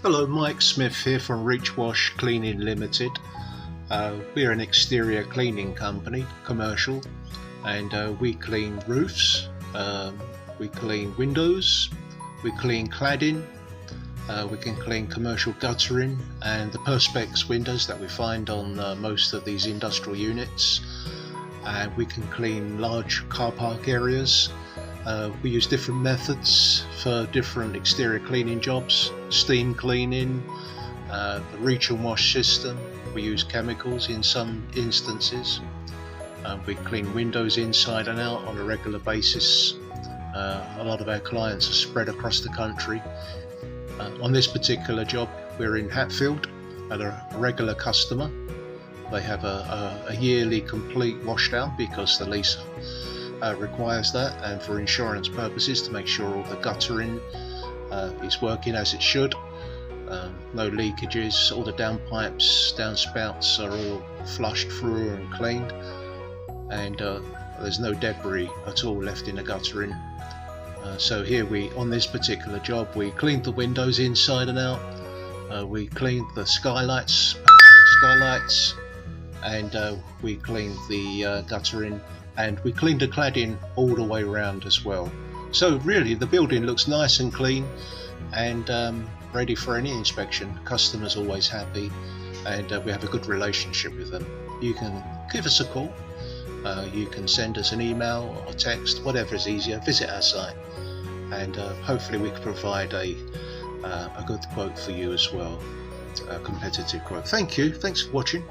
Hello, Mike Smith here from Wash Cleaning Limited. We're an exterior cleaning company, commercial, and we clean roofs, we clean windows, we clean cladding, we can clean commercial guttering and the perspex windows that we find on most of these industrial units. And we can clean large car park areas. We use different methods for different exterior cleaning jobs. Steam cleaning, the reach and wash system. We use chemicals in some instances. We clean windows inside and out on a regular basis. A lot of our clients are spread across the country. On this particular job, we're in Hatfield at a regular customer. They have a yearly complete wash down because the lease requires that, and for insurance purposes to make sure all the guttering is working as it should. No leakages, all the downpipes, downspouts are all flushed through and cleaned, and there's no debris at all left in the guttering. So here on this particular job, we cleaned the windows inside and out, we cleaned the skylights, skylights, and we cleaned the guttering, and we cleaned the cladding all the way around as well. So really the building looks nice and clean and ready for any inspection. Customers always happy, and we have a good relationship with them. You can give us a call, you can send us an email or text, whatever is easier. Visit our site, and hopefully we can provide a good quote for you as well, a competitive quote. Thank you, thanks for watching.